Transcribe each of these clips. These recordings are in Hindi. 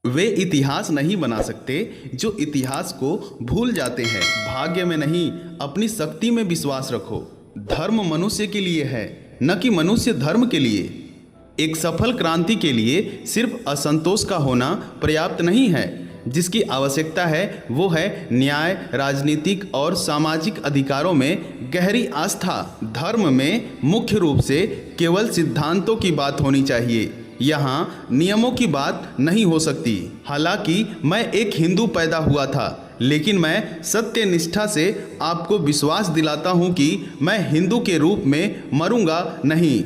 वे इतिहास नहीं बना सकते जो इतिहास को भूल जाते हैं। भाग्य में नहीं, अपनी शक्ति में विश्वास रखो। धर्म मनुष्य के लिए है, न कि मनुष्य धर्म के लिए। एक सफल क्रांति के लिए सिर्फ असंतोष का होना पर्याप्त नहीं है। जिसकी आवश्यकता है वो है न्याय, राजनीतिक और सामाजिक अधिकारों में गहरी आस्था। धर्म में मुख्य रूप से केवल सिद्धांतों की बात होनी चाहिए, यहाँ नियमों की बात नहीं हो सकती। हालांकि मैं एक हिंदू पैदा हुआ था, लेकिन मैं सत्य निष्ठा से आपको विश्वास दिलाता हूँ कि मैं हिंदू के रूप में मरूंगा नहीं।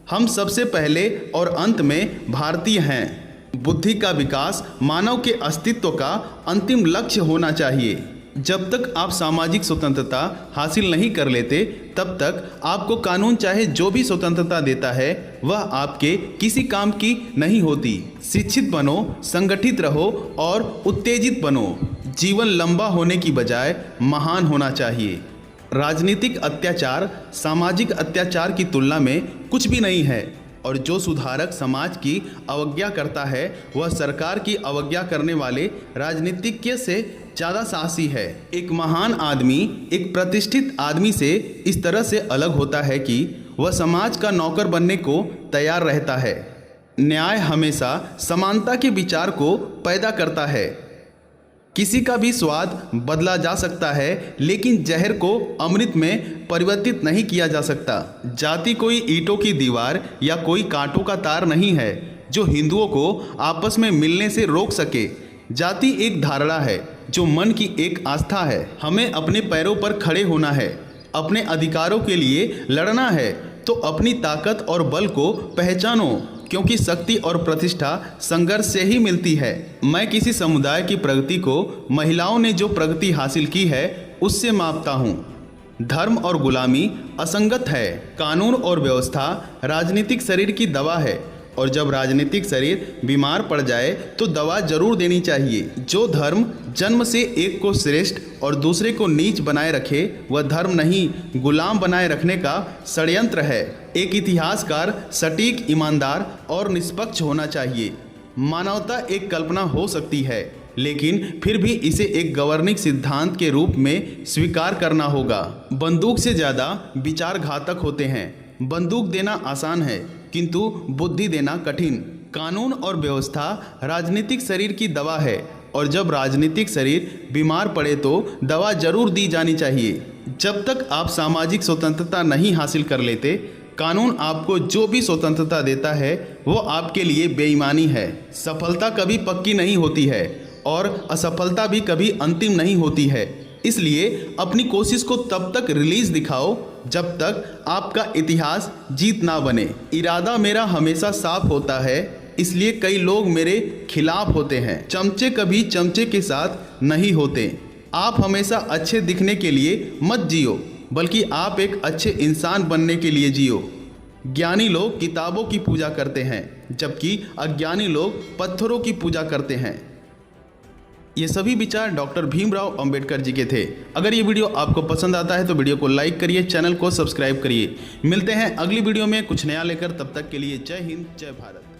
हम सबसे पहले और अंत में भारतीय हैं। बुद्धि का विकास मानव के अस्तित्व का अंतिम लक्ष्य होना चाहिए। जब तक आप सामाजिक स्वतंत्रता हासिल नहीं कर लेते, तब तक आपको कानून चाहे जो भी स्वतंत्रता देता है वह आपके किसी काम की नहीं होती। शिक्षित बनो, संगठित रहो और उत्तेजित बनो। जीवन लंबा होने की बजाय महान होना चाहिए। राजनीतिक अत्याचार सामाजिक अत्याचार की तुलना में कुछ भी नहीं है, और जो सुधारक समाज की अवज्ञा करता है वह सरकार की अवज्ञा करने वाले राजनीतिज्ञ से ज़्यादा साहसी है। एक महान आदमी एक प्रतिष्ठित आदमी से इस तरह से अलग होता है कि वह समाज का नौकर बनने को तैयार रहता है। न्याय हमेशा समानता के विचार को पैदा करता है। किसी का भी स्वाद बदला जा सकता है, लेकिन जहर को अमृत में परिवर्तित नहीं किया जा सकता। जाति कोई ईंटों की दीवार या कोई कांटों का तार नहीं है जो हिंदुओं को आपस में मिलने से रोक सके। जाति एक धारणा है जो मन की एक आस्था है। हमें अपने पैरों पर खड़े होना है, अपने अधिकारों के लिए लड़ना है। तो अपनी ताकत और बल को पहचानो, क्योंकि शक्ति और प्रतिष्ठा संघर्ष से ही मिलती है। मैं किसी समुदाय की प्रगति को महिलाओं ने जो प्रगति हासिल की है उससे मापता हूँ। धर्म और गुलामी असंगत है। कानून और व्यवस्था राजनीतिक शरीर की दवा है, और जब राजनीतिक शरीर बीमार पड़ जाए तो दवा जरूर देनी चाहिए। जो धर्म जन्म से एक को श्रेष्ठ और दूसरे को नीच बनाए रखे वह धर्म नहीं, गुलाम बनाए रखने का षड्यंत्र है। एक इतिहासकार सटीक, ईमानदार और निष्पक्ष होना चाहिए। मानवता एक कल्पना हो सकती है, लेकिन फिर भी इसे एक गवर्निंग सिद्धांत के रूप में स्वीकार करना होगा। बंदूक से ज़्यादा विचार घातक होते हैं। बंदूक देना आसान है, किंतु बुद्धि देना कठिन। कानून और व्यवस्था राजनीतिक शरीर की दवा है, और जब राजनीतिक शरीर बीमार पड़े तो दवा जरूर दी जानी चाहिए। जब तक आप सामाजिक स्वतंत्रता नहीं हासिल कर लेते, कानून आपको जो भी स्वतंत्रता देता है वो आपके लिए बेईमानी है। सफलता कभी पक्की नहीं होती है, और असफलता भी कभी अंतिम नहीं होती है। इसलिए अपनी कोशिश को तब तक रिलीज दिखाओ जब तक आपका इतिहास जीत ना बने। इरादा मेरा हमेशा साफ होता है, इसलिए कई लोग मेरे खिलाफ होते हैं। चमचे कभी चमचे के साथ नहीं होते। आप हमेशा अच्छे दिखने के लिए मत जियो, बल्कि आप एक अच्छे इंसान बनने के लिए जियो। ज्ञानी लोग किताबों की पूजा करते हैं, जबकि अज्ञानी लोग पत्थरों की पूजा करते हैं। ये सभी विचार डॉक्टर भीमराव अंबेडकर जी के थे। अगर ये वीडियो आपको पसंद आता है तो वीडियो को लाइक करिए, चैनल को सब्सक्राइब करिए। मिलते हैं अगली वीडियो में कुछ नया लेकर। तब तक के लिए जय हिंद, जय भारत।